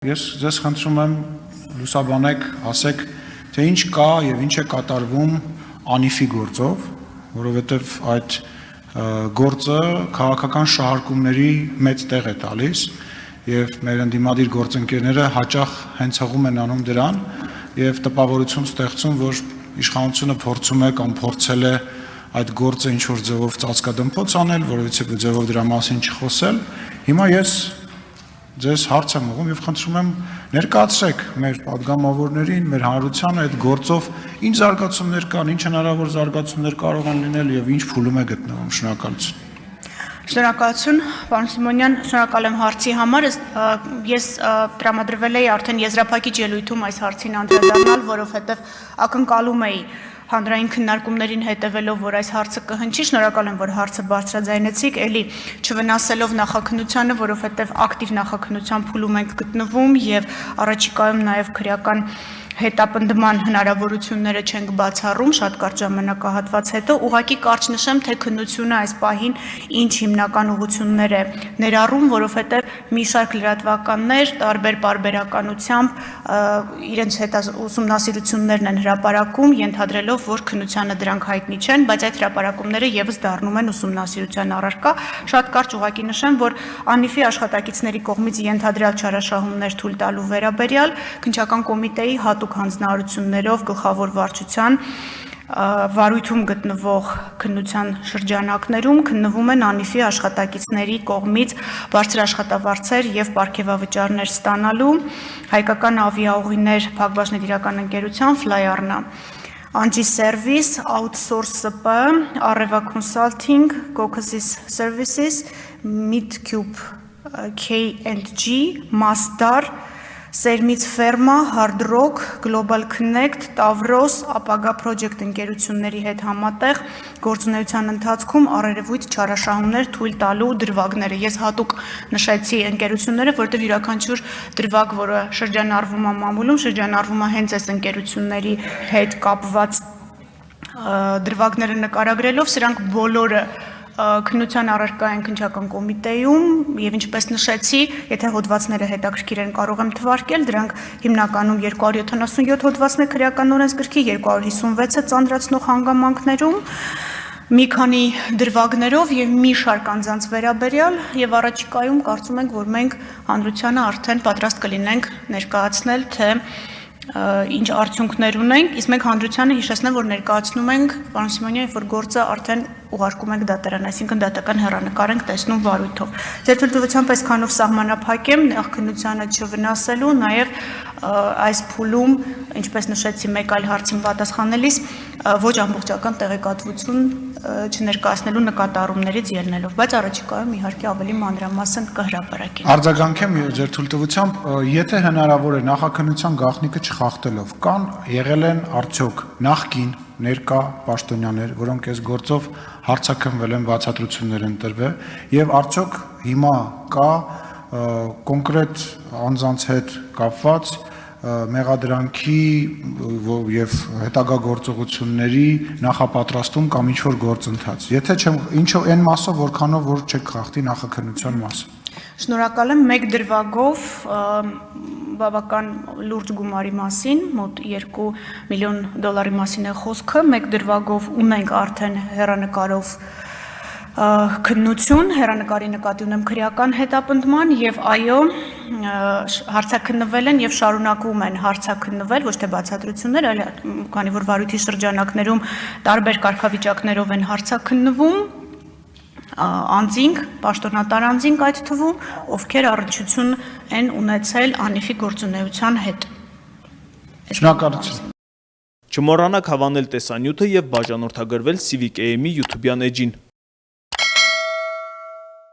Ես ձեզ խնդրում եմ լուսաբանեք, ասեք, թե ինչ կա եւ ինչ է կատարվում անիֆի գործով, որովհետեւ այդ գործը քաղաքական շահարկումների մեծ տեղ է տալիս եւ մեր ընդդիմադիր գործընկերները հաճախ հենց հղում են անում դրան եւ տպավորություն ստեղծում, որ իշխանությունը փորձում է կամ փորձել է այդ գործը ինչ որ ձևով ծածկադմփոց անել, որովհետեւ ձևով դրա մասին չխոսել։ Հիմա ես ձեզ հարց եմ ուղղում եւ խնդրում եմ ներկայացրեք մեր падգամավորներին, մեր հանրությանը այդ գործով ինչ զարգացումներ կան, ինչ հնարավոր զարգացումներ կարող են լինել եւ ինչ փուլում է գտնվում։ Շնորհակալություն։ Շնորհակալություն, պարոն Սիմոնյան, շնորհակալ եմ հարցի համար։ Ես տրամադրվել էի արդեն եզրափակիչ ելույթում այս հարցին անդրադառնալ, որովհետեւ ակնկալում էի հանրային քննարկումներին հետևելով, որ այս հարցը կհնչի, շնորհակալ եմ, որ հարցը բարձրաձայնեցիք, էլի չվնասելով նախաքննությանը, որովհետև ակտիվ նախաքննության փուլում ենք գտնվում եւ առաջիկայում նաեւ քրեական հետապնդման հնարավորությունները չենք բացառում շատ կարճ ժամանակահատված հետո ուղղակի կարճ նշեմ թե քննությունը այս պահին ինչ հիմնական ուղղություններ է ներառում, որովհետև մի շարք լրատվականներ տարբեր պարբերականությամբ իրենց ուսումնասիրություններն են հրապարակում, ենթադրելով, որ քննությանը դրանք հայտնի չեն, բայց այդ հրապարակումները եւս դառնում են ուսումնասիրության առարկա։ Շատ կարճ ուղղակի նշեմ, որ անիֆի աշխատակիցների կողմից ենթադրյալ չարաշահումներ թույլ տալու վերաբերյալ քննչական կոմիտեի հատուկ հանձնարարություններով գլխավոր վարչության վարույթում գտնվող քննության շրջանակներում քննվում են անիֆի աշխատակիցների կողմից բարձր աշխատավարձեր եւ պարգևավճարներ ստանալու հայկական ավիաուղիներ Փակbaşıնետիրական ընկերության Fly-Arna Anji Service, Outsource SP, Areva Consulting, Caucasus Services, Midcube K&G, Masdar Սերմից Ֆերմա, Hard Rock, Global Connect, Tavros, Ապագա Project ընկերությունների հետ համատեղ գործունեության ընթացքում առերևույթ չարաշահումներ թույլ տալու դրվագները։ Ես հատուկ նշեցի ընկերությունները, որտեղ յուրաքանչյուր դրվագ, որը շրջանառվում է մամուլում, շրջանառվում է հենց այս ընկերությունների հետ կապված դրվագները նկարագրելով, սրանք բոլորը քննության առարկա են քննչական կոմիտեում եւ ինչպես նշեցի, եթե հոդվածները հետաքրքիր են կարող եմ թվարկել, դրանք հիմնականում 277 հոդվածն է քրեական օրենսգրքի, 256-ը ծանրացնող հանգամանքներում, մի քանի դրվագներով եւ մի շարք անձանց վերաբերյալ եւ առաջիկայում կարծում ենք, որ մենք հանրությանը արդեն պատրաստ կլինենք ներկայացնել, թե ինչ արդյունքներ ունենք, իսկ մենք հանրությանը հիշեցնեմ, որ ներկայացնում ենք, պարոն Սիմոնյան, որ գործը արդեն ուղարկում ենք դատարան, այսինքն դատական հեռանկար ենք տեսնում վարույթով։ Ձեր թույլտվությամբ այսքանով սահմանափակեմ նախքննությանը չվնասելու, նաև այս փուլում, ինչպես նշեցի մեկ այլ հարցին պատասխանելիս, ոչ ամբողջական տեղեկատվություն չներկայացնելու նկատառումներից ելնելով, բայց առաջիկայում իհարկե ավելի մանրամասն կհրապարակենք։ Արձագանքեմ ձեր թույլտվությամբ, եթե հնարավոր է նախաքննության գաղտնիքը չխախտելով, կան եղել են արդյոք նախկին ներկա պաշտոնյաներ, որոնք այս գործով հարցաքննվել են, բացատրություններ են տրվել, եւ արդյոք հիմա կա կոնկրետ անձանց հետ կապված մեղադրանքի եւ հետագա գործողությունների նախապատրաստում կամ ինչ-որ գործընթաց։ Եթե ինչով այն մասով, որքանով որ չեք խախտի նախաքննության մասը։ Շնորհակալ եմ մեկ դրվագով բավական լուրջ գումարի մասին, մոտ $2 միլիոն մասին է խոսքը, մեկ դրվագով ունենք արդեն հեռանկարով քննություն, հեռանկարի նկատի ունեմ քրեական հետապնդման եւ այո, հարցաքննվել են եւ շարունակում են հարցաքննվել, ոչ թե բացատրություններ, այլ քանի որ վարույթի շրջանակներում տարբեր կարգավիճակներով են հարցաքննվում անձինք, պաշտոնատար անձինք այդ թվում, ովքեր առնչություն են ունեցել անիֆի գործունեության հետ։ Շնորհակալություն։ Չմոռանաք հավանել տեսանյութը եւ բաժանորդագրվել Civic AM-ի YouTube-յան էջին։